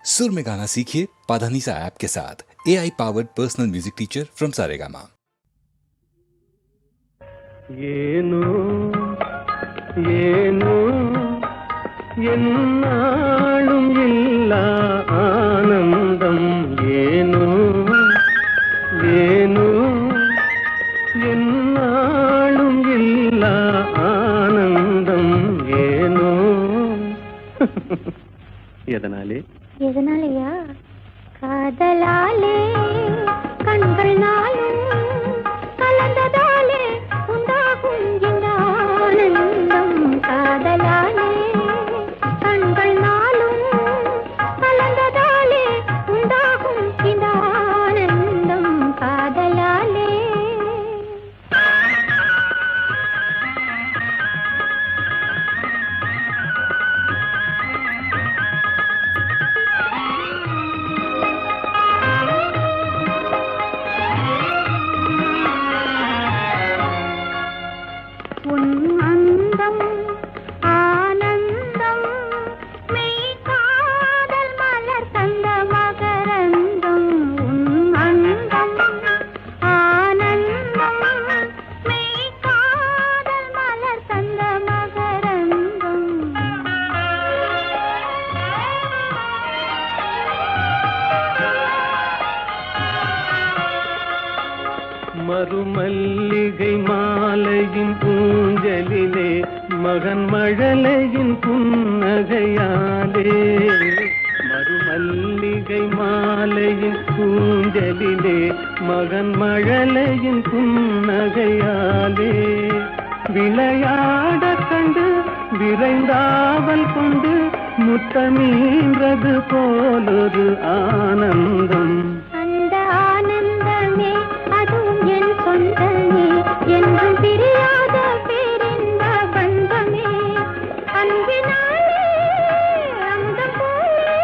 सुर में गाना सीखिए पाधानीसा ऐप के साथ। AI powered personal music teacher from Saregama. ಏನು ಏನು என்னாலும் இல்ல ஆனந்தம் ஏனோ ஏனோ என்னாலும் இல்ல ஆனந்தம் ஏனோ எதனாலயா காதலாலே கண்கள் நாளும் கலந்ததாலே உண்டாகும் இந்த ஆனந்தம் காதலாலே கண்கள் நாளும் கலந்ததாலே உண்டாகும் இந்த ஆனந்தம் காதலாலே மறுமல்லிகை மாலையின் பூஞ்சலிலே மகன் மழலையின் புன்னகையாலே மறுமல்லிகை மாலையின் பூஞ்சலிலே மகன் மழலையின் புன்னகையாலே விளையாட கண்டு விரைந்தாவல் கொண்டு முத்தமீன்றது போலொரு ஆனந்தம் என்றும் பிரியாத பேரின்ப பந்தமே அன்பினாலே அமுதம் போலே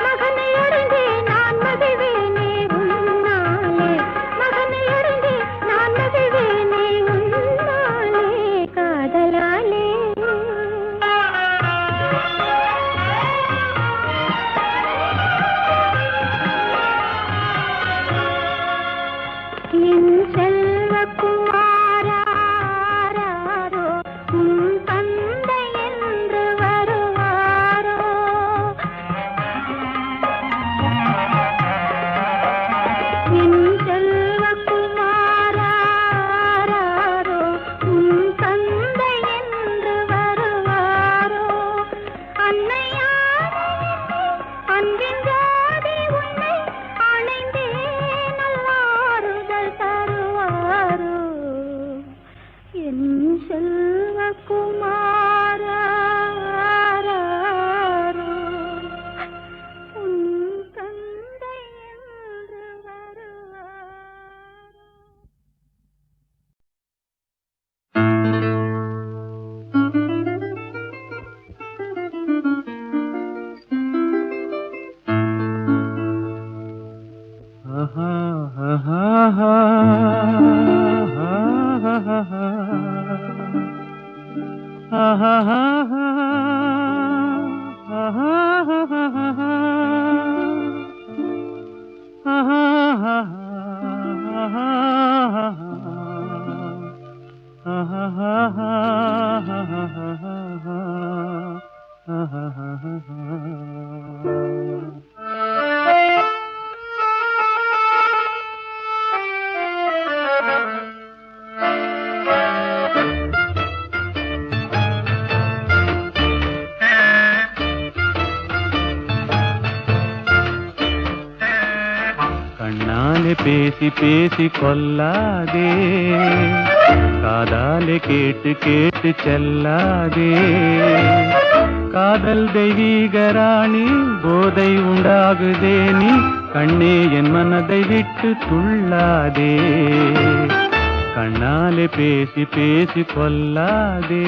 மகனை அடைந்தே நான் மகிழ்வேனே உன்னாலே மகனை அடைந்தே நான் மகிழ்வேனே உன்னாலே காதலாலே என் செல்வக்குமாராரோ உன் தந்தை என்று வருவாரோ என் செல்வக்குமாராரோ உன் தந்தை என்று வருவாரோ அன்னையாரே அன்பின் ஜாதி உன்னை அணைந்தே நல்லாறுதல் தருவாரோ என் செல்வக்குமாராரோ உன் தந்தை என்று வருவாரோ. கண்ணாலே பேசி பேசி கொல்லாதே காதாலே கேட்டு கேட்டு செல்லாதே காதல் தெய்வீக ராணி போதை உண்டாகுதே நீ கண்ணே என் மனதை விட்டு துள்ளாதே கண்ணாலே பேசி பேசி கொல்லாதே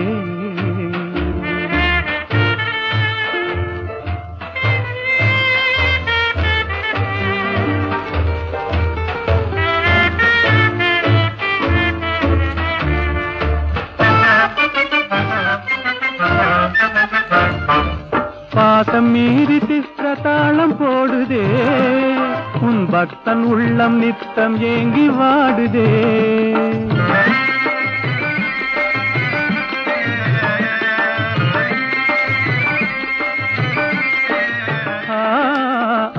பாசம் மீறி திஸ்ர தாள பாடுதே, உன் பக்தன் உள்ளம் நித்தம் ஏங்கி வாடுதே.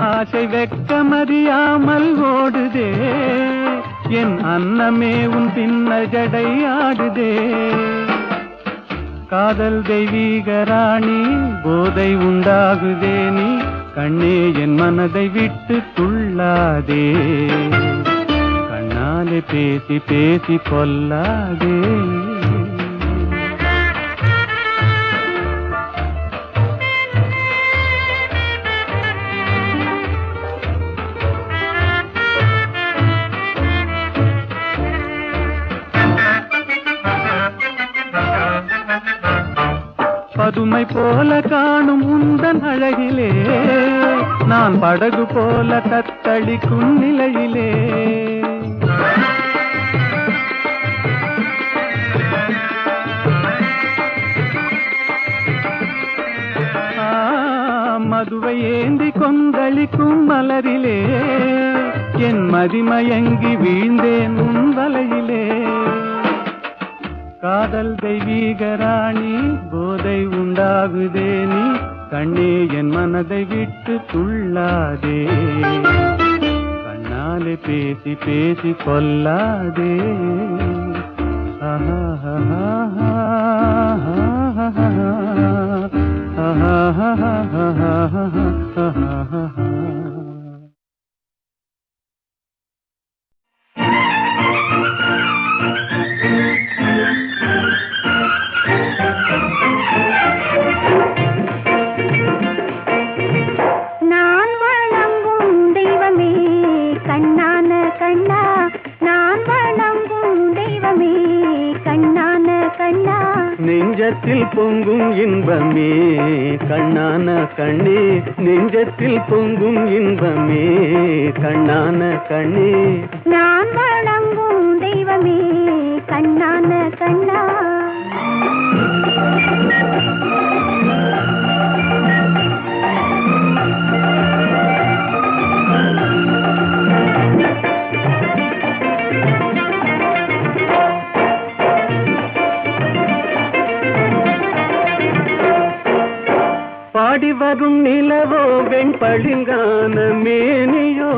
ஆசை வெட்கமறியாமல் ஓடுதே, என் அன்னமே உன் பின்ன ஜடை ஆடுதே. காதல் தெய்வீக ராணி, போதை உண்டாகுதே நீ, கண்ணே என் மனதை விட்டு துள்ளாதே. கண்ணாலே பேசி பேசி கொல்லாதே. பதுமை போல காணும் உந்தன் அழகிலே, நான் படகு போல தத்தளிக்கும் நிலையிலே. மதுவை ஏந்தி கொந்தளிக்கும் மலரிலே, என் மதிமயங்கி வீழ்ந்தேன் உன் வலையிலே. காதல் தெய்வீக ராணி, போதை உண்டாகுதே நீ, கண்ணே என் மனதை விட்டு துள்ளாதே. கண்ணாலே பேசி பேசி கொல்லாதே. நெஞ்சத்தில் பொங்கும் இன்பமே கண்ணான கண்ணே, நெஞ்சத்தில் பொங்கும் இன்பமே கண்ணான கண்ணே. நான் வணங்கும் தெய்வமே கண்ணான கண்ணா. பாடி வரும் நிலவோ வெண்பளிங்கான மேனியோ,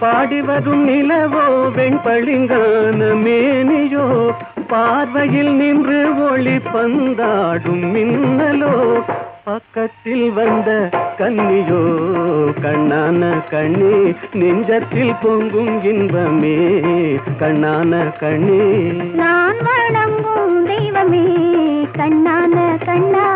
பாடி வரும் நிலவோ வெண்பளிங்கான மேனியோ, பார்வையில் நின்று ஒளி பந்தாடும் மின்னலோ, பக்கத்தில் வந்த கன்னியோ கண்ணான கண்ணே, நெஞ்சத்தில் பொங்கும் இன்பமே கண்ணான கண்ணே. நான் வணங்கும் தெய்வமே கண்ணான கண்ணா.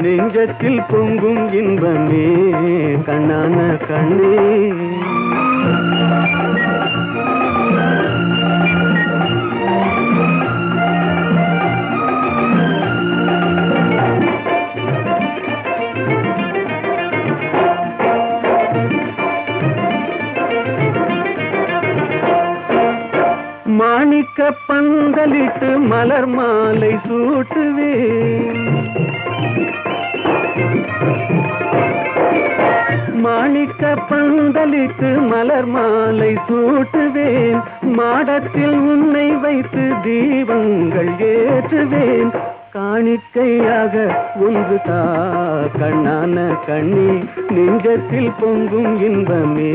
நெஞ்சத்தில் பொங்கும் இன்பமே கண்ணான கண்ணே. மாணிக்க பந்தலிட்டு மலர் மாலை சூட்டுவேன், மாணிக்க பந்தலிட்டு மலர் மாலை சூட்டுவேன், மாடத்தில் உன்னை வைத்து தீபங்கள் ஏற்றுவேன், காணிக்கையாக ஒன்று தா கண்ணான கண்ணே, நெஞ்சத்தில் பொங்கும் இன்பமே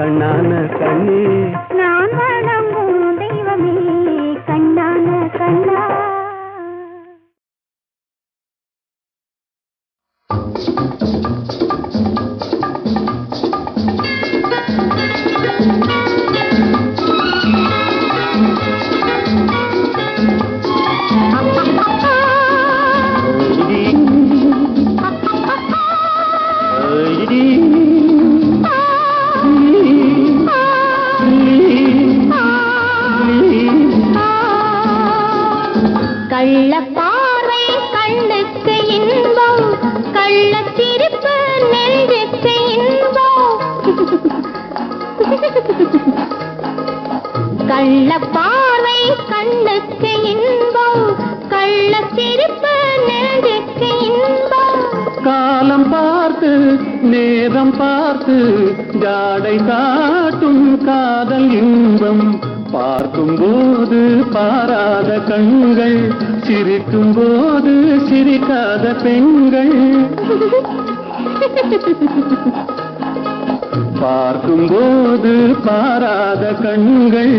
கண்ணான கண்ணே. நான் வணங்கும் கள்ளப்பார்வை கண்ணுக்கு இன்பம், கள்ளச்சிரிப்பு நெஞ்சுக்கு இன்பம். கள்ளப்பார்வை கண்ணுக்கு இன்பம், கள்ளச்சிரிப்பு நெஞ்சுக்கு இன்பம். காலம் பார்த்து நேரம் பார்த்து ஜாடை காட்டும் காதல் இன்பம். பார்க்கும் போது பாராத கண்கள், சிரிக்கும் போது சிரிக்காத பெண்கள். பார்க்கும் போது பாராத கண்கள்,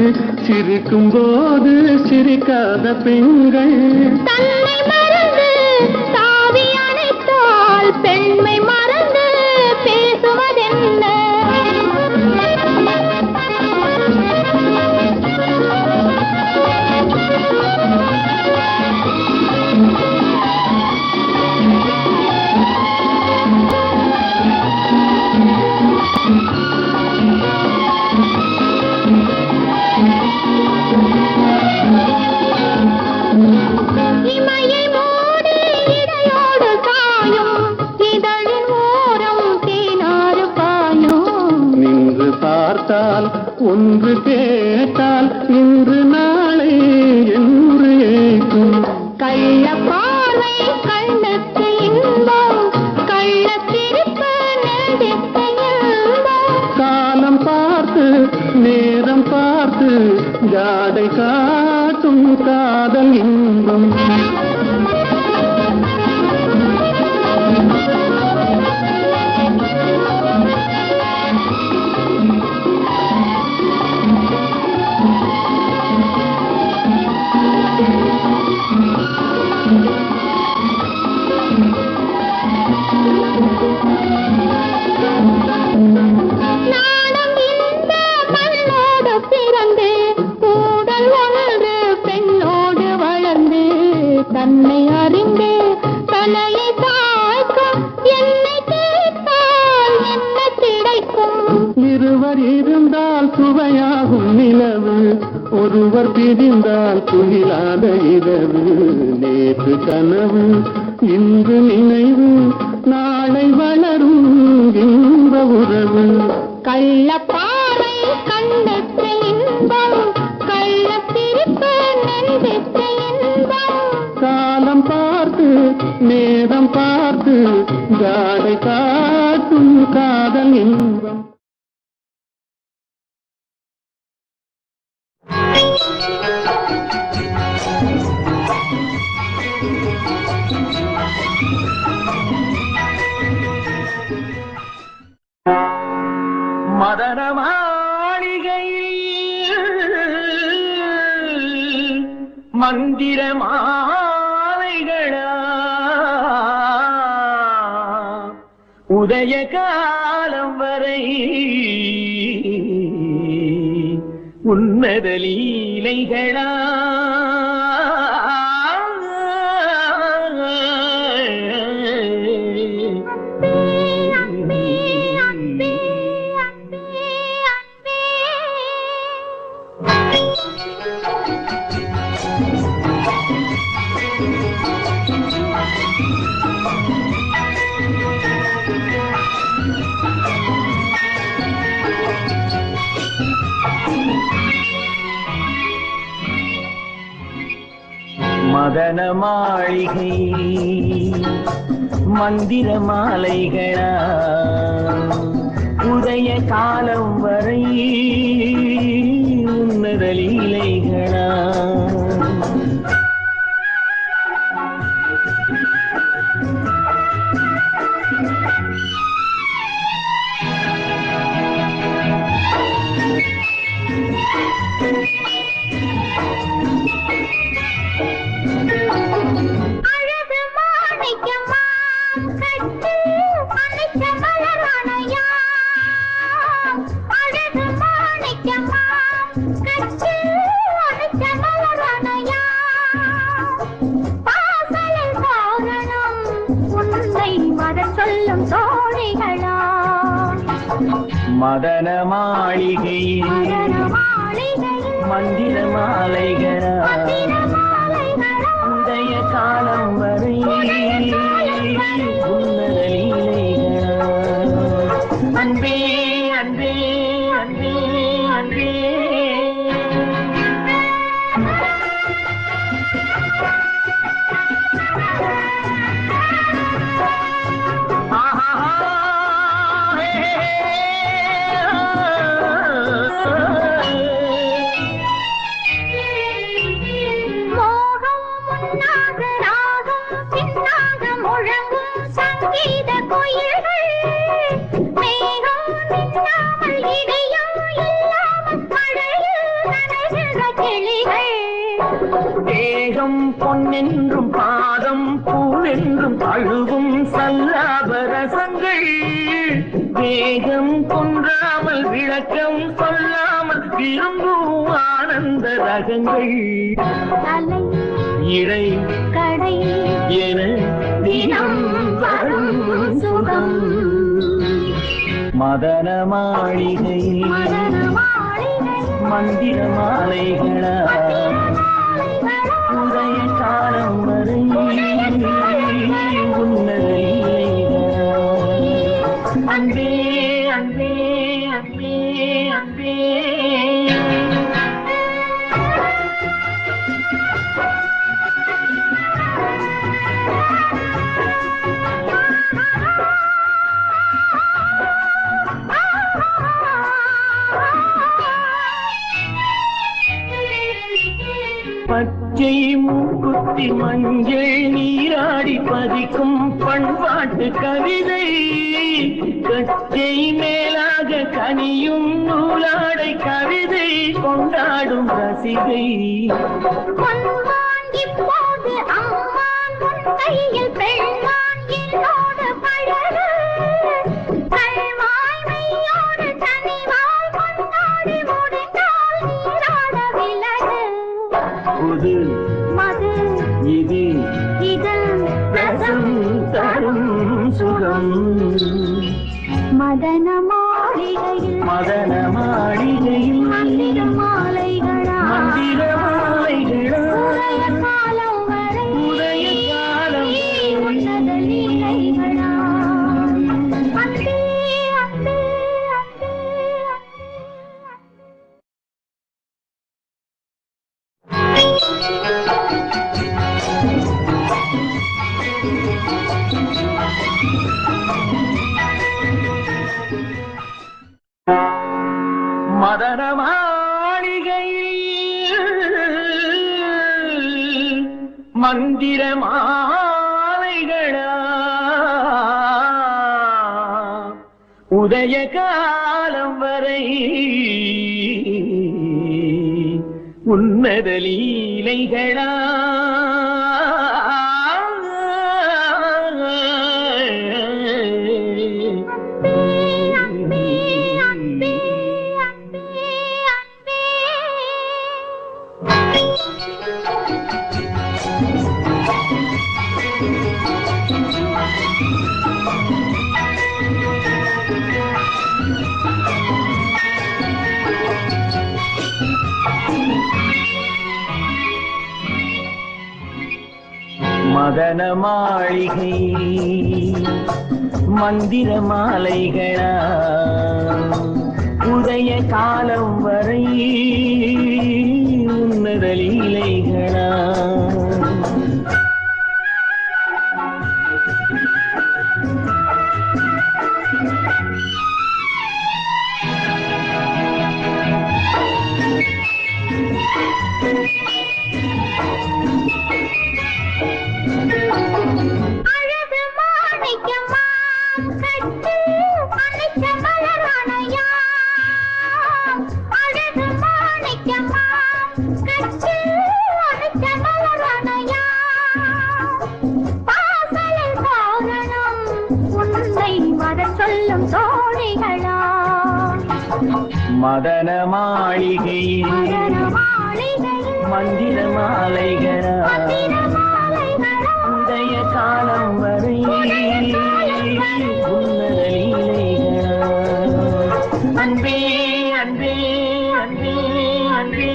சிரிக்கும் போது சிரிக்காத பெண்கள். தன்னை மறந்து சாவி அணைத்தால் பெண்மை மறந்து பேசுவதென்ன? இமையை மூடி இடையோடு சாயும், இதழின் ஓரம் தேனாறு பாயும். நின்று பார்த்தால் ஒன்று கேட்டால் இன்று நாளை என்று ஏற்கும். கள்ள பார்வை கண்ணுக்கு இன்பம், கள்ளச்சிரிப்பு நெஞ்சுக்கு இன்பம். காலம் பார்த்து நேரம் பார்த்து ஜாடை காட்டும் காதல் இன்பம். நாணம் இந்த மண்ணோடு பிறந்து, கூடல் ஒன்று பெண்ணோடு வளர்ந்து, தன்னை அறிந்து தலையை தாய்க்கும். என்னை கேட்டால் என்ன கிடைக்கும்? இருவர் இருந்தால் சுவையாகும் நிலவு, ஒருவர் பிரிந்தால் துயிலாத இரவு. நேற்று கனவு இன்று நினைவு, நாளை வளரும் இன்ப உறவு. கள்ளப்பார்வை கண்ணுக்கு இன்பம், கள்ளச்சிரிப்பு நெஞ்சுக்கு இன்பம். காலம் பார்த்து நேரம் பார்த்து ஜாடை காட்டும் காதல் இன்பம். மதன மாளிகையில் மந்திர மாலைகளா, உதய காலம் வரை உன்னத லீலைகளா. மதன மாளிகை மந்திர மாலைகளா, உதய காலம் வரை உன்னத லீலைகளா. அழகு மாணிக்கமா கட்டி அணைக்க மலரணையா, அழகு மாணிக்கமா கட்டி அணைக்க மலரணையா. பாசலில் காரணம் உன்னை வர சொல்லும் தோழிகளா. மதன மாளிகையில் மந்திர மாலைகளா உதய காலம் வரை உன்னத லீலைகளா அன்பே அன்பே அன்பே அன்பே தேகம் பொன்னென்றும் பாதம் பூவென்றும் தழுவும் சல்லாபரசங்கள் வேகம் கொன்றாமல் விளக்கம் சொல்லாமல் விரும்பும் ஆனந்த ரகங்கள் இடை கடை என தினம் வரும் சுகம் மதன மாளிகையில் மந்திர மாலைகளா உதய காலம் வரை உன்னத லீலைகளா அன்பே அன்பே அன்பே அன்பே பச்சை மூக்குத்தி மஞ்சள் நீராடி பதிக்கும் பண்பாட்டு கவிதை கச்சை மேலாக கனியும் நூலாடை கவிதை கொண்டாடும் ரசிகை இப்போது அம்மான் உன் கையில் பெண்மான் என்னோடு பழகு கல்வாய்மையோடு தனிவாய் கொண்டாடி முடிந்தால் நீராட விலகு புது மது இது இதழ் ரசம் தரும் சுகம் மதன மாளிகையில் மதன மாளிகையில் மந்திர மாலைகளா மந்திர மாலைகளா உதய காலம் வரை உதய காலம் உன்னத லீலைகளா அன்பே அன்பே அன்பே மதன மாளிகையில் மந்திர மாலைகளா உதய காலம் வரை உன்னத லீலைகளா மதன மாளிகை மந்திர மாலைகளா உதய காலம் வரை உன்னத லீலைகளா அழகு மாணிக்கமா கட்டி அணைக்க மலரானையா அழகு மாணிக்கமா கட்டி அணைக்க மலரானையா பாசலில் காரணம் உன்னை வர சொல்லும் தோழிகளா மதன மாளிகையில் மந்திர மாலைகளா உதய காலம் வரை உன்னத லீலைகளா அன்பே அன்பே அன்பே அன்பே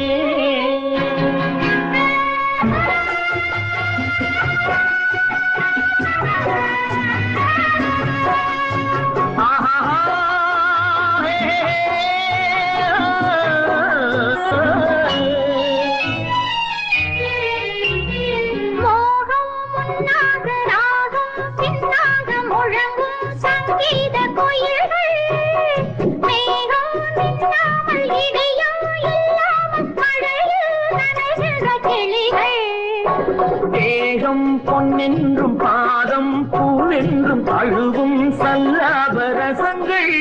மோகம் முன்னாக ராகம் பின்னாக முழங்கும் சங்கீத கோயில்கள் மேகம் மின்னாமல் இடையும் இல்லாமல் மழையில் நனைகிற கிளிகள் தேகம் பொன்னென்றும் பாதம் பூவென்றும் தழுவும் சல்லாபரசங்கள்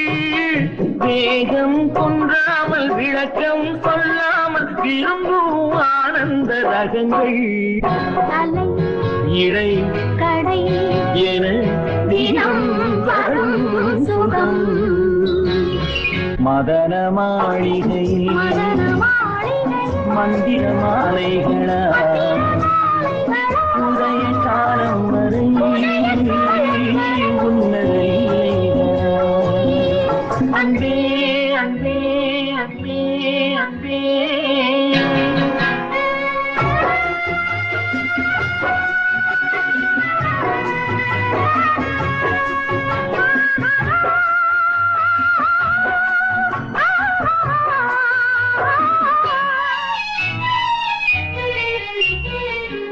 வேகம் கொன்றாமல் விளக்கம் சொல்லாமல் விரும்பும் ஆனந்த ரகங்கள் தலை இடை கடை என தினம் வரும் சுகம் மதன மாளிகையில் மலர் மாளிகை மந்திர மாலைகளா உதய காலம் வரை உன்னதை அன்பே அன்பே அன்பே அன்பே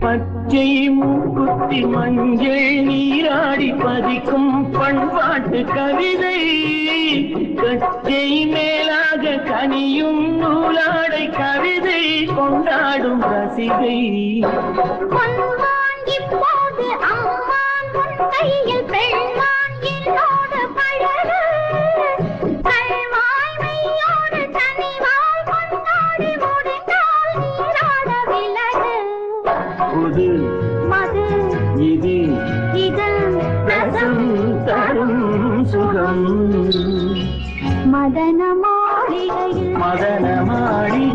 பச்சை மூக்குத்தி மஞ்சள் நீராடி பதிக்கும் பண்பாட்டு கவிதை கச்சை மேலாக கனியும் நூலாடை கவிதை கொண்டாடும் ரசிகை பொன்மான் இப்போது அம்மான் உன் கையில் பெண்மான் என்னோடு பழகு கள்வாய் மெய்யோடு தனிவாய் கொண்டாடி முடிந்தால் நீராட விலகு புது மது இது இதழ் ரசம் தரும் சுகம் மதன மாளிகையில் மதன மாளிகையில்